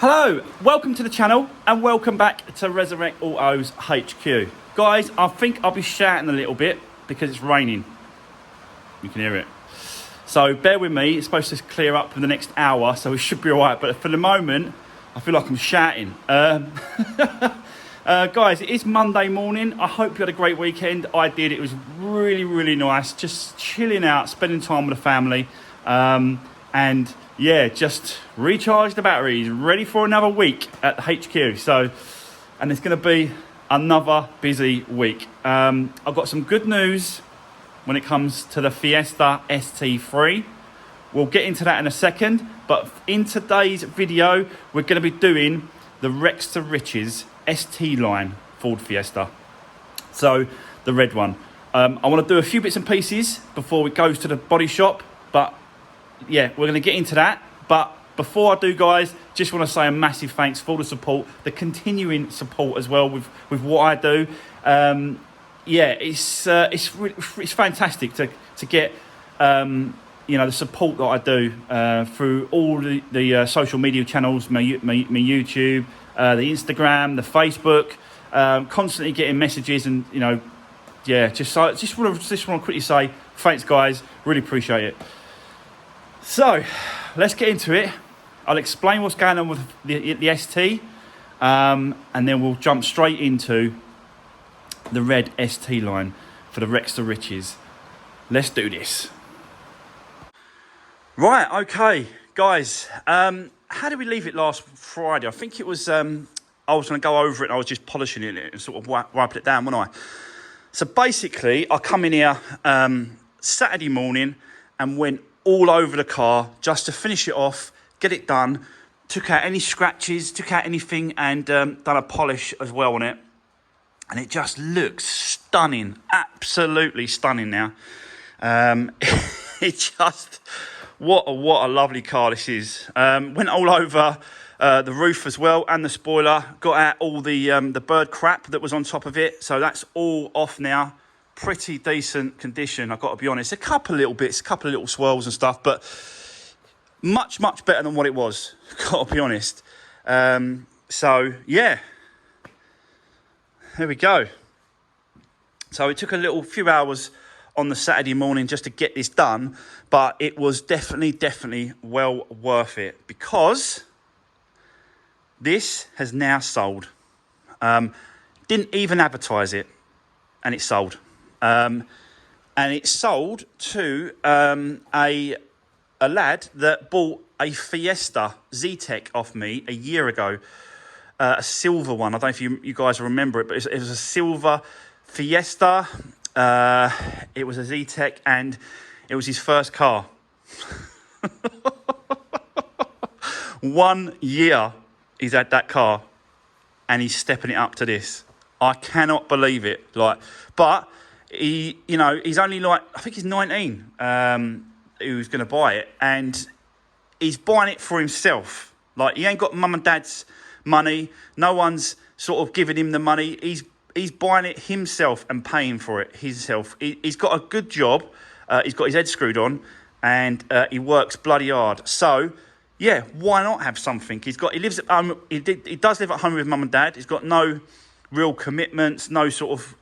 Hello, welcome to the channel and welcome back to Resurwreck Autos HQ. Guys, I think I'll be shouting a little bit because it's raining. You can hear it. So bear with me, it's supposed to clear up for the next hour, so we should be all right. But for the moment, I feel like I'm shouting. Guys, it is Monday morning. I hope you had a great weekend. I did. It was really, really nice. Just chilling out, spending time with the family. And yeah, just recharge the batteries, ready for another week at the HQ. So, and it's going to be another busy week. I've got some good news when it comes to the Fiesta ST3. We'll get into that in a second. But in today's video, we're going to be doing the Rex to Riches ST line Ford Fiesta. So, the red one. I want to do a few bits and pieces before it goes to the body shop. But yeah, we're going to get into that. But before I do, guys, just want to say a massive thanks for the support, the continuing support as well with what I do. Yeah, it's fantastic to get the support that I do through all the social media channels, my YouTube, the Instagram, the Facebook, constantly getting messages and yeah, just want to quickly say thanks, guys. Really appreciate it. So, let's get into it. I'll explain what's going on with the ST, and then we'll jump straight into the red ST line for the Rex to Riches. Let's do this. Right, okay, guys. How did we leave it last Friday? I think it was, I was going to go over it and I was just polishing it and sort of wiping it down, wasn't I? So basically, I come in here Saturday morning and went all over the car just to finish it off, get it done, took out any scratches, took out anything, and done a polish as well on it. And it just looks stunning, absolutely stunning now. It just, what a lovely car this is. Went all over the roof as well and the spoiler, got out all the bird crap that was on top of it. So that's all off now. Pretty decent condition, I've got to be honest. A couple of little bits, a couple of little swirls and stuff, but much better than what it was, got to be honest. So yeah, there we go. So it took a few hours on the Saturday morning just to get this done, but it was definitely well worth it because this has now sold. Didn't even advertise it, and it's sold. And it's sold to a lad that bought a Fiesta Z-Tech off me a year ago, a silver one. I don't know if you guys remember it, but it was a silver Fiesta. It was a Z-Tech, and it was his first car. 1 year he's had that car, and he's stepping it up to this. I cannot believe it. But he's only I think he's 19, who's going to buy it, and he's buying it for himself. He ain't got mum and dad's money. No one's sort of giving him the money. He's buying it himself and paying for it himself. He's got a good job. He's got his head screwed on, and he works bloody hard. So, yeah, why not have something? He lives at home. He does live at home with mum and dad. He's got no real commitments, no sort of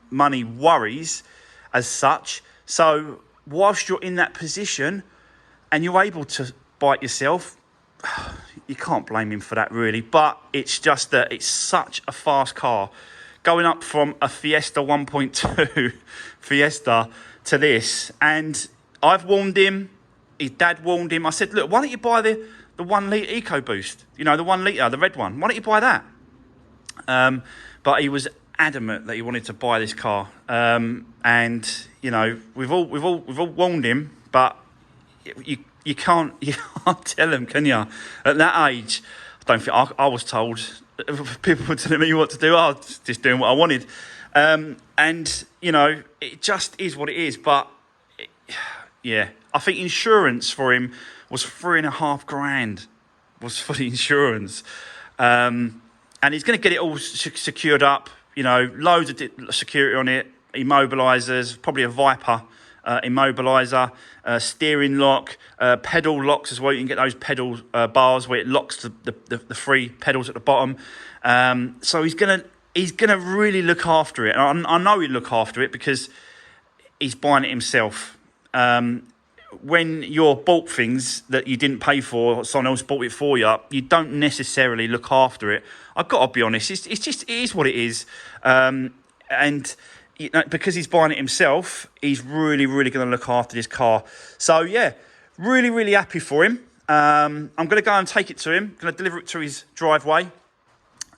money worries as such. So whilst you're in that position and you're able to buy it yourself, you can't blame him for that really. But it's just that it's such a fast car. Going up from a Fiesta 1.2 Fiesta to this. And I've warned him, his dad warned him. I said, look, why don't you buy the 1 litre EcoBoost? The 1 litre, the red one. Why don't you buy that? But he was adamant that he wanted to buy this car, and we've all warned him, but you can't tell him, can you? At that age, I don't think I was told. People were telling me what to do. I was just doing what I wanted, and it just is what it is. But yeah, I think insurance for him was $3,500 was for the insurance. And he's going to get it all secured up, loads of security on it, immobilisers, probably a Viper immobiliser, steering lock, pedal locks as well. You can get those pedal bars where it locks the three pedals at the bottom. So he's gonna really look after it. And I know he'll look after it because he's buying it himself. When you're bought things that you didn't pay for, or someone else bought it for you, you don't necessarily look after it. I've got to be honest, it is what it is. And you know, because he's buying it himself, he's really, really going to look after this car. So yeah, really, really happy for him. I'm going to go and take it to him, going to deliver it to his driveway.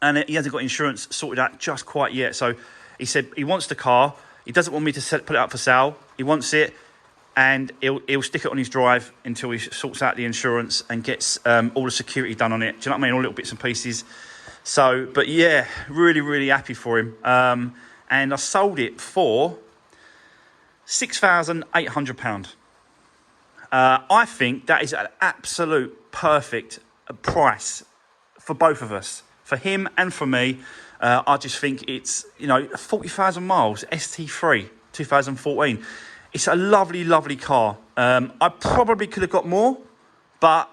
And he hasn't got insurance sorted out just quite yet. So he said he wants the car. He doesn't want me to put it up for sale. He wants it. And he'll stick it on his drive until he sorts out the insurance and gets all the security done on it. Do you know what I mean? All little bits and pieces. So, but yeah, really, really happy for him. And I sold it for £6,800. I think that is an absolute perfect price for both of us, for him and for me. I just think it's, 40,000 miles, ST3, 2014. It's a lovely, lovely car. I probably could have got more, but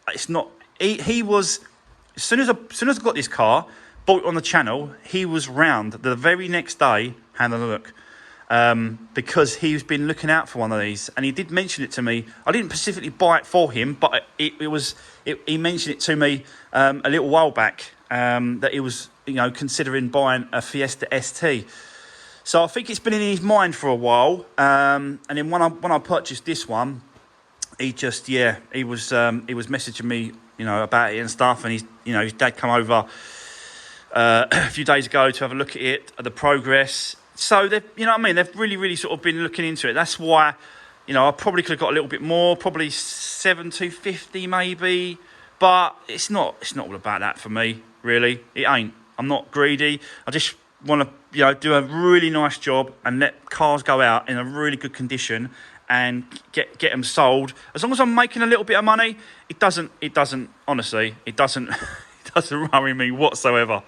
it's not. He was, as soon as I got this car, bought it on the channel, he was round the very next day having a look. Because he's been looking out for one of these, and he did mention it to me. I didn't specifically buy it for him, but he mentioned it to me a little while back, that he was considering buying a Fiesta ST. So I think it's been in his mind for a while. And then when I purchased this one, he was messaging me about it and stuff, and his dad come over a few days ago to have a look at it, at the progress. So they've really, really sort of been looking into it. That's why, I probably could have got a little bit more, probably 7,250 maybe, but it's not all about that for me, really. It ain't. I'm not greedy. I just want to, do a really nice job and let cars go out in a really good condition and get them sold. As long as I'm making a little bit of money, it doesn't honestly, it doesn't worry me whatsoever.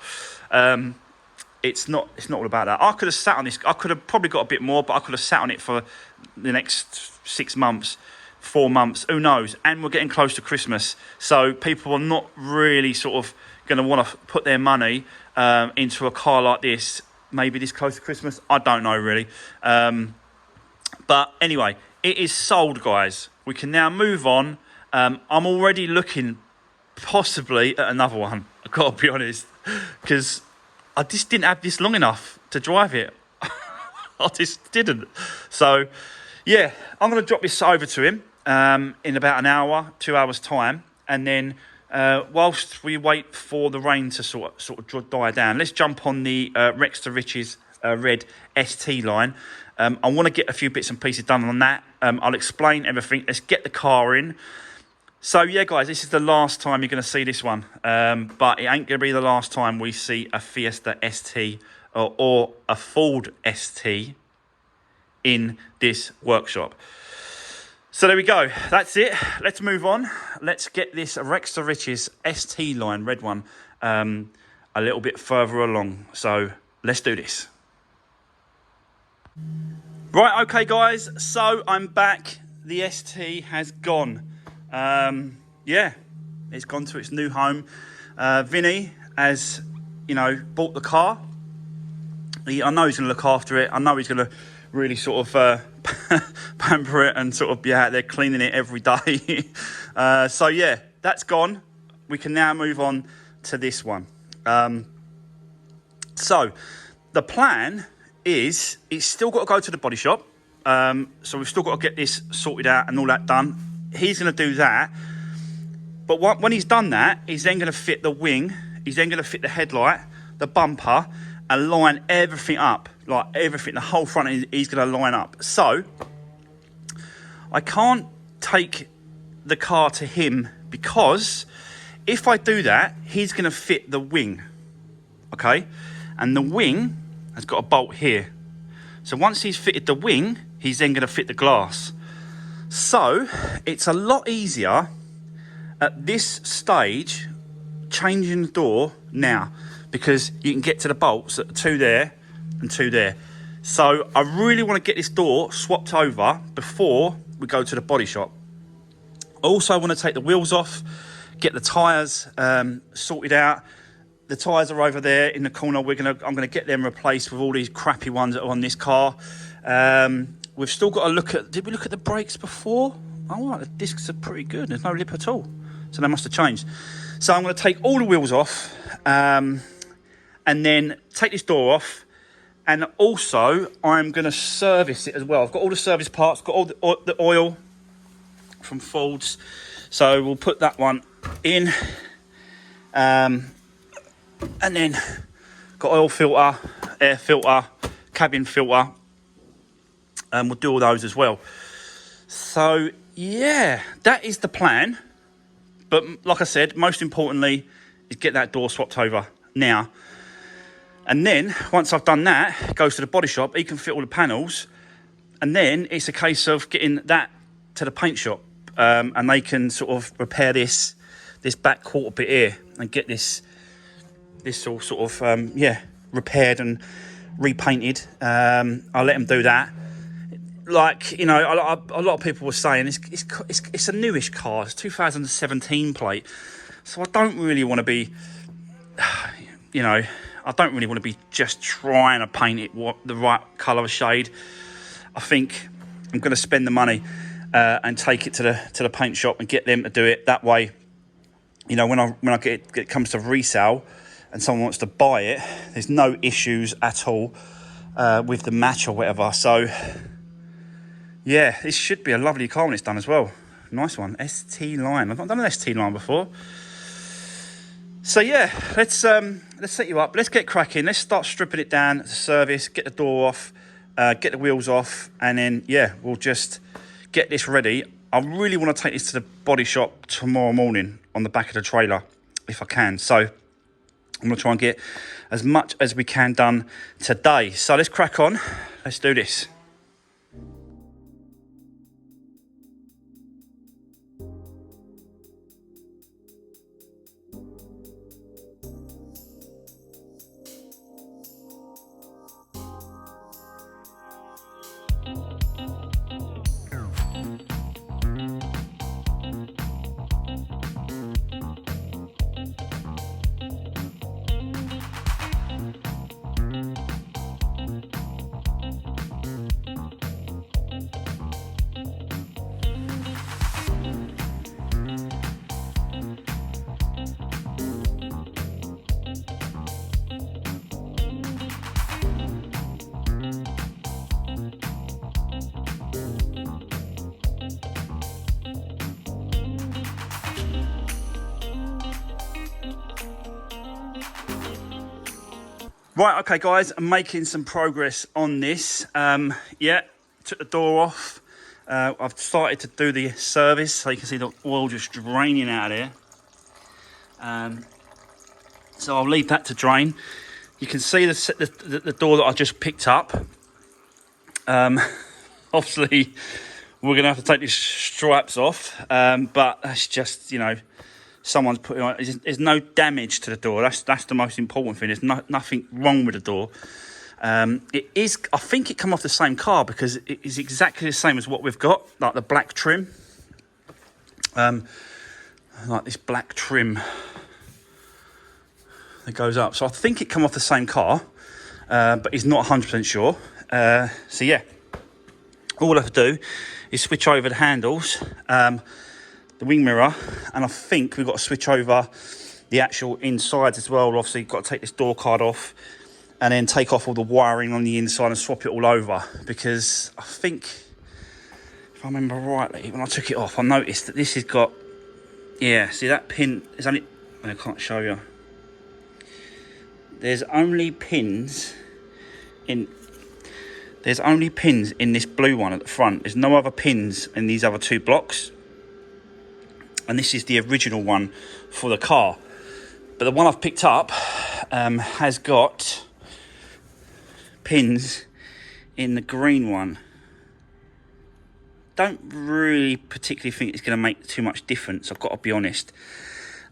It's not all about that. I could have sat on this. I could have probably got a bit more, but I could have sat on it for the next 6 months, 4 months, who knows? And we're getting close to Christmas, so people are not really sort of going to want to put their money into a car like this. Maybe this close to Christmas, I don't know really. But anyway, it is sold, guys. We can now move on. I'm already looking possibly at another one. I've got to be honest, because I just didn't have this long enough to drive it. I just didn't. So, yeah, I'm going to drop this over to him in about an hour, 2 hours' time. And then whilst we wait for the rain to sort of die down, let's jump on the Rex to Riches red ST line. I want to get a few bits and pieces done on that. I'll explain everything. Let's get the car in. So, yeah, guys, this is the last time you're going to see this one. But it ain't going to be the last time we see a Fiesta ST or a Ford ST in this workshop. So there we go. That's it. Let's move on. Let's get this Rex to Riches ST line, red one, a little bit further along. So let's do this. Right, okay, guys. So I'm back. The ST has gone. Yeah, it's gone to its new home. Vinny has, bought the car. I know he's going to look after it. I know he's going to really sort of pamper it and sort of be out there cleaning it every day. So yeah, that's gone. We can now move on to this one. So the plan is it's still got to go to the body shop. So we've still got to get this sorted out and all that done. He's going to do that, but when he's done that, he's then going to fit the wing, he's then going to fit the headlight, the bumper, and line everything up, like everything, the whole front, he's going to line up. So, I can't take the car to him because if I do that, he's going to fit the wing, okay? And the wing has got a bolt here. So once he's fitted the wing, he's then going to fit the glass. So, it's a lot easier at this stage changing the door now because you can get to the bolts, 2 there and 2 there. So I really want to get this door swapped over before we go to the body shop. Also, I want to take the wheels off, get the tyres sorted out. The tyres are over there in the corner. I'm gonna get them replaced with all these crappy ones that are on this car. We've still got to look at. Did we look at the brakes before? Oh, right, the discs are pretty good. There's no lip at all, so they must have changed. So I'm going to take all the wheels off, and then take this door off. And also, I'm going to service it as well. I've got all the service parts, got all the oil from Ford's. So we'll put that one in. And then got oil filter, air filter, cabin filter. And we'll do all those as well. So, yeah, that is the plan. But like I said, most importantly is get that door swapped over now. And then, once I've done that, it goes to the body shop. He can fit all the panels. And then it's a case of getting that to the paint shop. And they can sort of repair this back quarter bit here. And get this all sort of, repaired and repainted. I'll let them do that. Like, you know, a lot of people were saying it's a newish car. It's 2017 plate. So I don't really want to be, you know, I don't really want to be just trying to paint it the right colour shade. I think I'm going to spend the money and take it to the paint shop and get them to do it. That way, you know, when I get it comes to resale and someone wants to buy it, there's no issues at all with the match or whatever. So yeah, this should be a lovely car when it's done as well. Nice one, ST line. I've not done an ST line before. So yeah, let's set you up. Let's get cracking. Let's start stripping it down to service, get the door off, get the wheels off, and then yeah, we'll just get this ready. I really want to take this to the body shop tomorrow morning on the back of the trailer, if I can. So I'm going to try and get as much as we can done today. So let's crack on. Let's do this. Right, okay guys, I'm making some progress on this. Yeah, took the door off. I've started to do the service, so you can see the oil just draining out of here. So I'll leave that to drain. You can see the door that I just picked up. Obviously, we're going to have to take these straps off, but that's just, you know, someone's putting on. There's no damage to the door. That's the most important thing. There's nothing wrong with the door. It is. I think it come off the same car because it is exactly the same as what we've got, like the black trim. Like this black trim that goes up. So I think it come off the same car, but he's not 100% sure. So yeah, all I have to do is switch over the handles. The wing mirror, and I think we've got to switch over the actual insides as well. Obviously, got to take this door card off and then take off all the wiring on the inside and swap it all over, because I think, if I remember rightly, when I took it off, I noticed that this has got, yeah, see that pin is only, I can't show you. There's only pins in this blue one at the front. There's no other pins in these other two blocks. And this is the original one for the car. But the one I've picked up has got pins in the green one. Don't really particularly think it's going to make too much difference, I've got to be honest.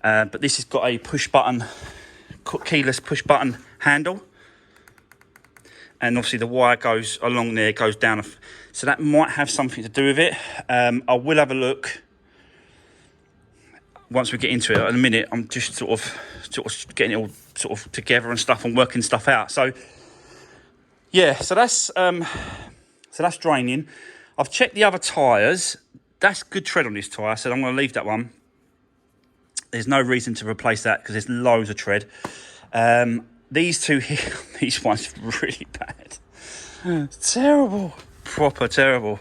But this has got a push button, keyless push button handle. and obviously the wire goes along there, goes down, so that might have something to do with it. I will have a look once we get into it. In a minute, I'm just sort of getting it all sort of together and stuff and working stuff out. So yeah, so that's draining. I've checked the other tyres. That's good tread on this tyre, so I'm going to leave that one. There's no reason to replace that because there's loads of tread. These two here, these ones really bad. It's terrible, proper terrible.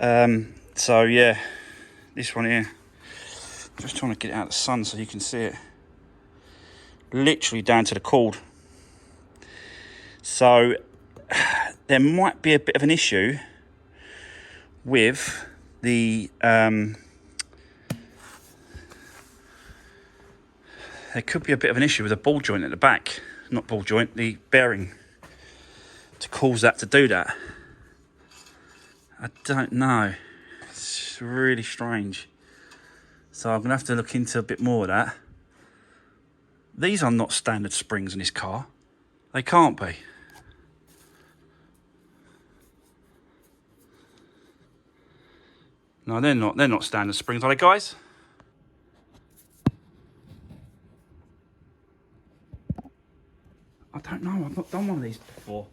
So yeah, this one here. Just trying to get it out of the sun so you can see it. Literally down to the cord. So there might be a bit of an issue with the there could be a bit of an issue with the ball joint at the back, not ball joint, the bearing, to cause that to do that. I don't know, it's really strange, so I'm gonna have to look into a bit more of that. These are not standard springs in this car, they can't be. No, they're not standard springs, are they, guys? I don't know, I've not done one of these before.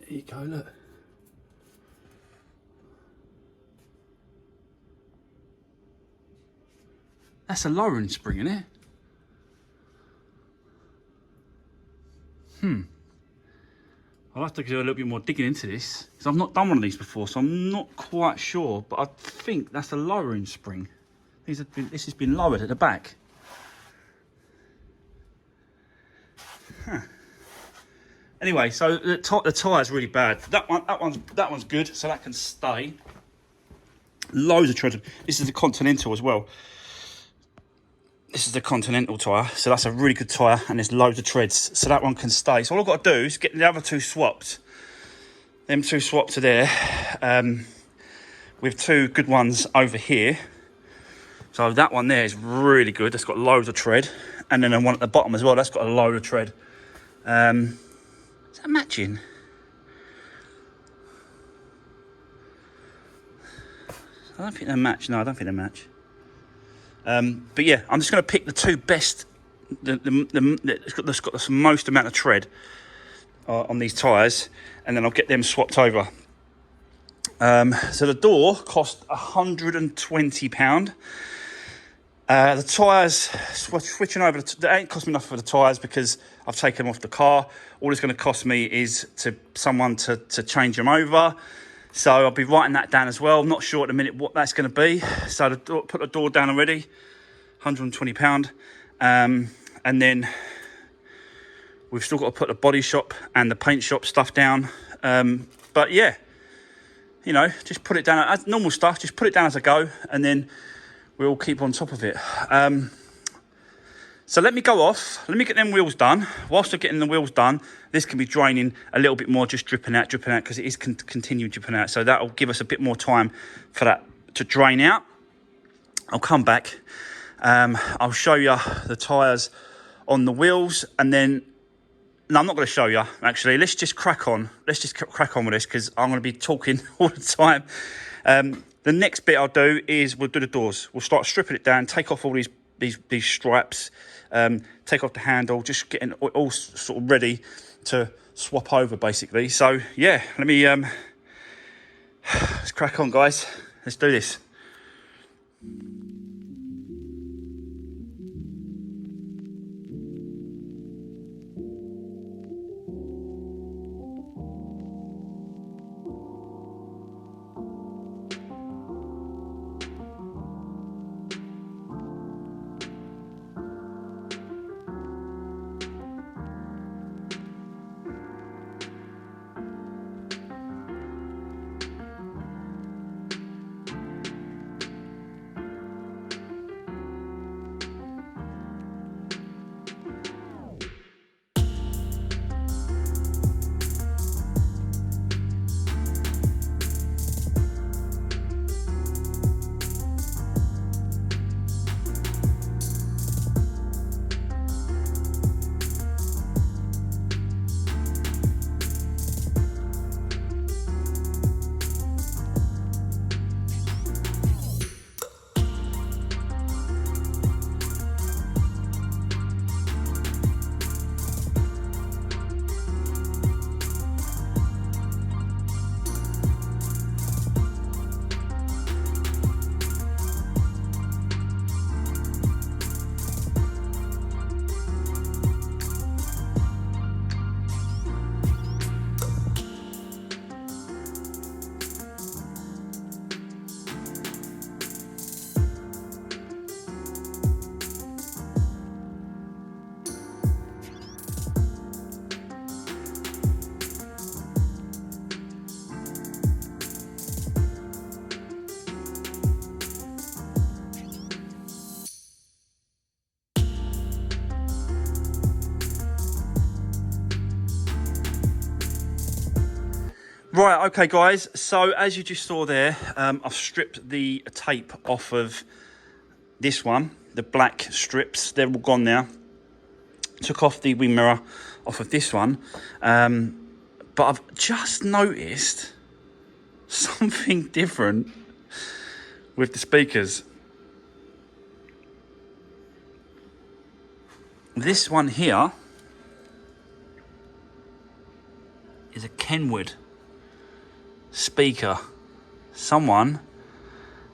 There you go, look. That's a lowering spring, isn't it? I'll have to do a little bit more digging into this, because I've not done one of these before, so I'm not quite sure, but I think that's a lowering spring. This has been lowered at the back. Anyway, so the tyre's really bad. That one's good, so that can stay. Loads of tread. This is the Continental as well. This is the Continental tyre, so that's a really good tyre, and there's loads of treads, so that one can stay. So all I've got to do is get the other two swapped. Them two swapped to there, with two good ones over here. So that one there is really good. That's got loads of tread, and then the one at the bottom as well. That's got a load of tread. Is that matching? I don't think they match. No, I don't think they match. But yeah, I'm just going to pick the two best. It's got the most amount of tread on these tyres, and then I'll get them swapped over. So the door cost £120. The tyres, switching over, they ain't cost me enough for the tyres because I've taken them off the car. All it's going to cost me is someone to change them over. So I'll be writing that down as well. I'm not sure at the minute what that's going to be. So put the door down already, £120. And then we've still got to put the body shop and the paint shop stuff down. But yeah, you know, just put it down as normal stuff. Just put it down as I go, and then we'll keep on top of it. So let me go off. Let me get them wheels done. Whilst I'm getting the wheels done, this can be draining a little bit more, just dripping out, because it is continue dripping out. So that'll give us a bit more time for that to drain out. I'll come back. I'll show you the tyres on the wheels, and then, no, I'm not going to show you, actually. Let's just crack on. Let's just crack on with this, because I'm going to be talking all the time. The next bit I'll do is we'll do the doors. We'll start stripping it down, take off all these stripes, take off the handle, just getting all sort of ready to swap over, basically. So yeah, let me let's crack on, guys. Let's do this. Right, okay, guys. So as you just saw there, I've stripped the tape off of this one, the black strips. They're all gone now. Took off the wing mirror off of this one, but I've just noticed something different with the speakers. This one here is a Kenwood speaker. Someone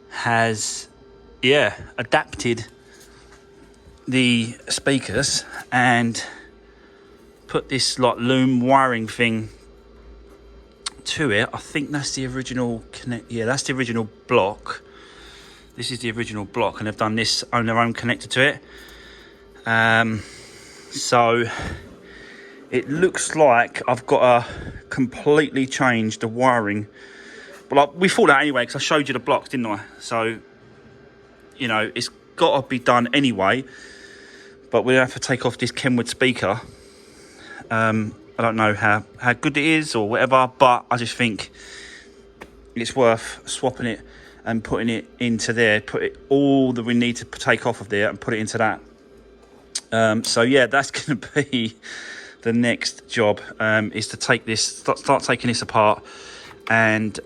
has, adapted the speakers and put this like loom wiring thing to it. I think that's the original that's the original block. This is the original block, and they've done this on their own connector to it. So it looks like I've got to completely change the wiring. But we thought that anyway, because I showed you the blocks, didn't I? So, you know, it's got to be done anyway. But we'll have to take off this Kenwood speaker. I don't know how good it is or whatever, but I just think it's worth swapping it and putting it into there. Put it all that we need to take off of there and put it into that. So yeah, that's going to be the next job, is to take this, start taking this apart, and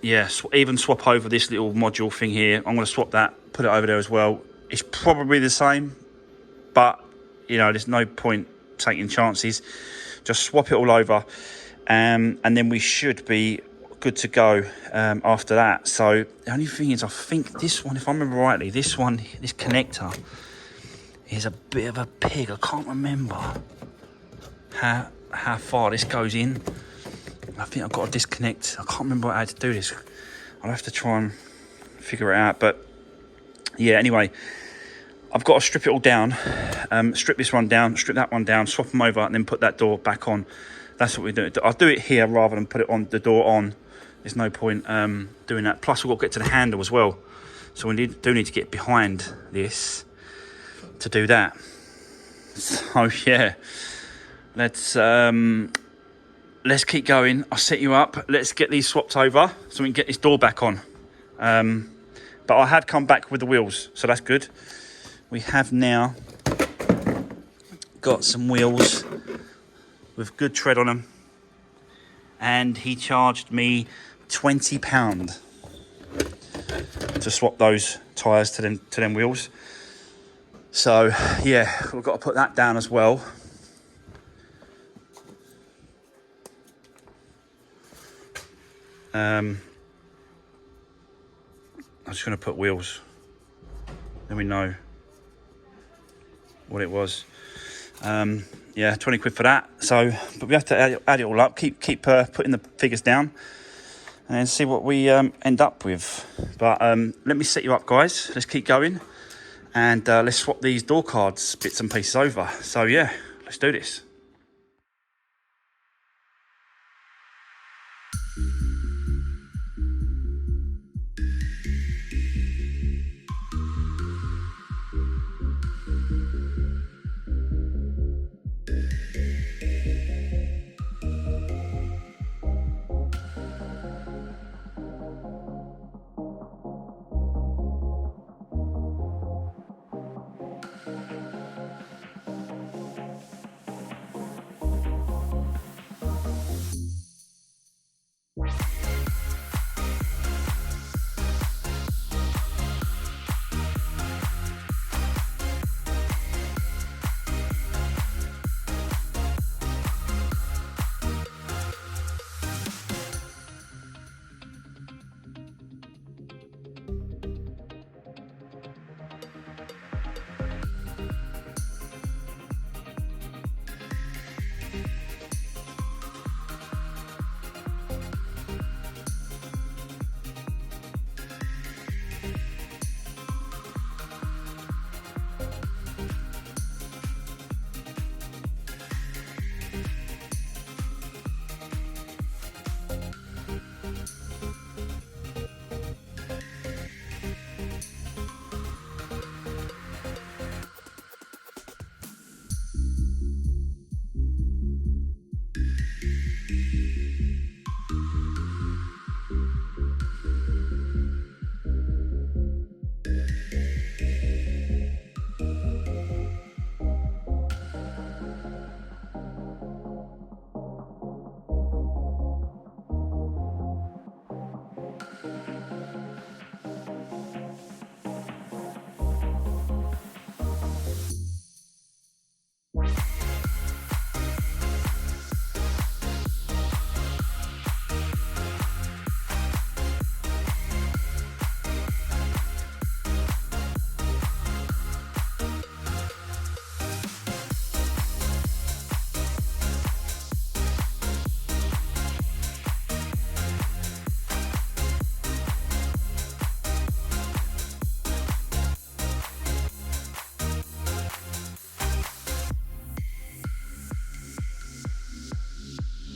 even swap over this little module thing here. I'm going to swap that, put it over there as well. It's probably the same, but you know, there's no point taking chances. Just swap it all over, and then we should be good to go after that. So the only thing is, I think this one, if I remember rightly, this connector is a bit of a pig. I can't remember how far this goes in. I think I've got to disconnect. I can't remember how to do this. I'll have to try and figure it out. But yeah, anyway, I've got to strip it all down. Strip this one down, strip that one down, swap them over, and then put that door back on. That's what we do. I'll do it here rather than put it on the door on. There's no point doing that. Plus, we've got to get to the handle as well. So we do need to get behind this to do that. So yeah, let's keep going. I'll set you up. Let's get these swapped over so we can get this door back on. But I have come back with the wheels, so that's good. We have now got some wheels with good tread on them, and he charged me £20 to swap those tyres to them wheels. So yeah, we've got to put that down as well. I'm just going to put wheels, then we know what it was. 20 quid for that. So, but we have to add it all up, keep putting the figures down, and then see what we end up with. But let me set you up, guys. Let's keep going, and let's swap these door cards bits and pieces over. So yeah, let's do this.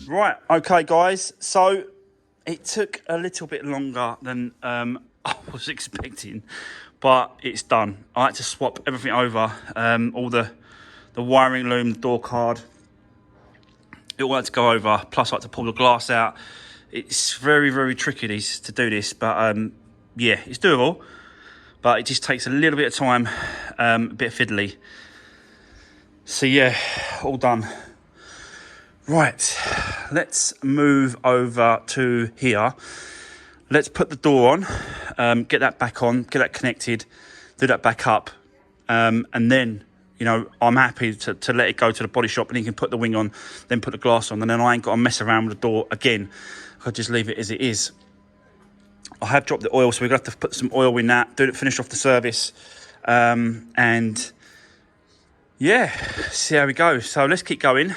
Right, okay guys, so it took a little bit longer than I was expecting, but it's done. I had to swap everything over, all the wiring loom, the door card, it all had to go over, plus I had to pull the glass out. It's very, very tricky to do this, but yeah, it's doable, but it just takes a little bit of time, a bit fiddly. So yeah, all done. Right, let's move over to here. Let's put the door on, get that back on, get that connected, do that back up, and then, you know, I'm happy to let it go to the body shop and he can put the wing on, then put the glass on, and then I ain't got to mess around with the door again. I could just leave it as it is. I have dropped the oil, so we're going to have to put some oil in that, finish off the service, and yeah, see how we go. So let's keep going.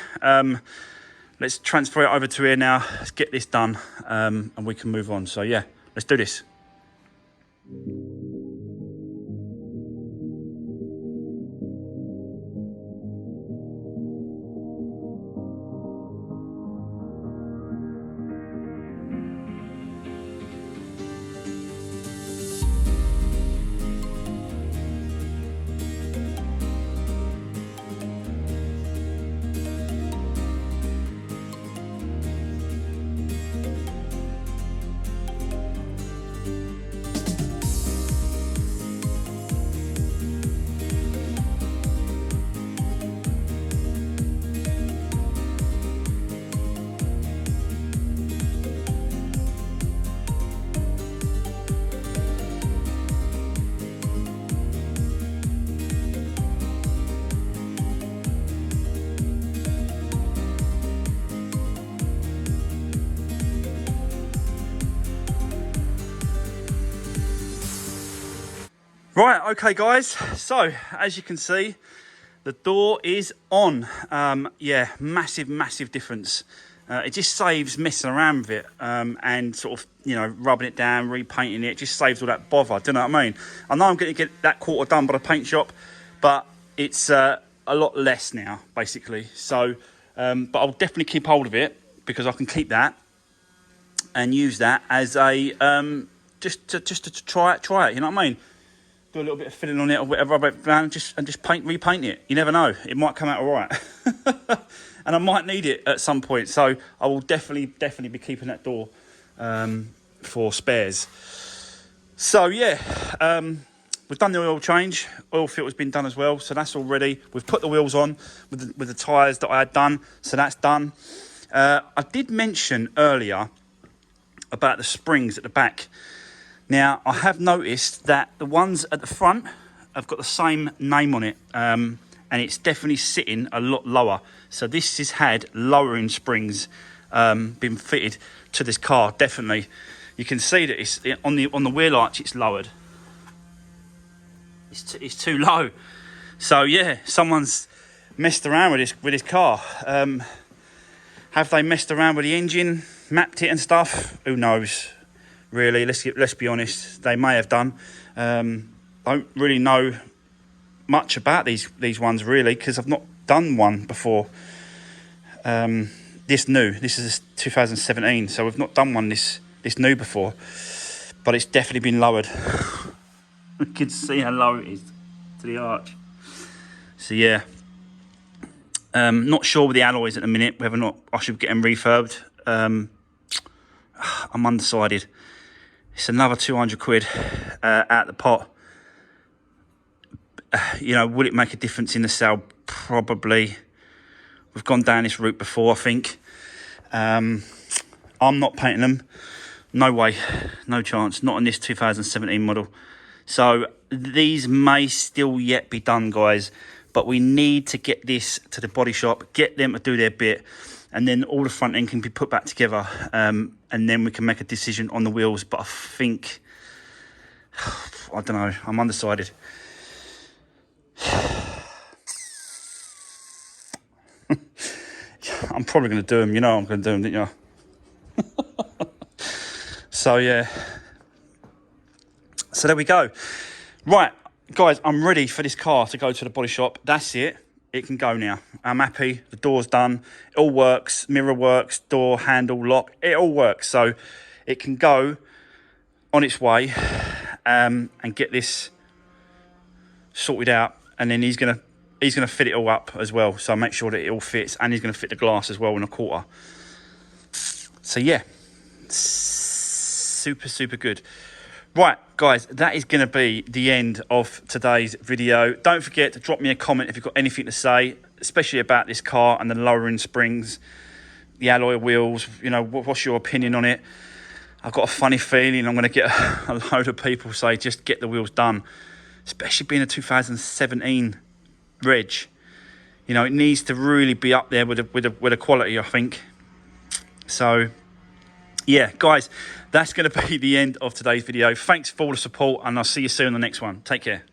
Let's transfer it over to here now. Let's get this done, and we can move on. So yeah, let's do this. Right, okay guys, so as you can see, the door is on. Yeah, massive difference. It just saves messing around with it, and sort of, you know, rubbing it down, repainting it. It just saves all that bother, do you know what I mean? I know I'm going to get that quarter done by the paint shop, but it's a lot less now, basically. So, but I'll definitely keep hold of it, because I can keep that and use that as a, just to try it, you know what I mean? Do a little bit of filling on it or whatever, and just repaint it. You never know, it might come out all right. And I might need it at some point, so I will definitely be keeping that door for spares. So yeah, we've done the oil change. Oil filter's been done as well, so that's all ready. We've put the wheels on with the tyres that I had done, so that's done. I did mention earlier about the springs at the back. Now, I have noticed that the ones at the front have got the same name on it, and it's definitely sitting a lot lower. So this has had lowering springs been fitted to this car, definitely. You can see that it's on the wheel arch, it's lowered. It's too low. So yeah, someone's messed around with this car. Have they messed around with the engine, mapped it and stuff? Who knows? Really, let's be honest, they may have done. Don't really know much about these ones really, because I've not done one before. This is 2017, so we've not done one this new before, but it's definitely been lowered. You can see how low it is to the arch. So yeah, not sure with the alloys at the minute whether or not I should get them refurbed. I'm undecided. It's another 200 quid out the pot. You know, will it make a difference in the sale? Probably. We've gone down this route before, I think. I'm not painting them. No way. No chance. Not on this 2017 model. So these may still yet be done, guys. But we need to get this to the body shop, get them to do their bit, and then all the front end can be put back together, and then we can make a decision on the wheels. But I think, I don't know, I'm undecided. I'm probably going to do them, you know I'm going to do them, didn't you? So yeah, so there we go. Right, guys, I'm ready for this car to go to the body shop. That's it. It can go now. I'm happy. The door's done. It all works. Mirror works. Door, handle, lock. It all works. So it can go on its way and get this sorted out. And then he's gonna fit it all up as well. So make sure that it all fits, and he's gonna fit the glass as well in a quarter. So yeah, super good. Right, guys, that is going to be the end of today's video. Don't forget to drop me a comment if you've got anything to say, especially about this car and the lowering springs, the alloy wheels. You know, what's your opinion on it? I've got a funny feeling I'm going to get a load of people say, just get the wheels done, especially being a 2017 reg. You know, it needs to really be up there with the quality, I think. So yeah, guys, that's going to be the end of today's video. Thanks for all the support, and I'll see you soon in the next one. Take care.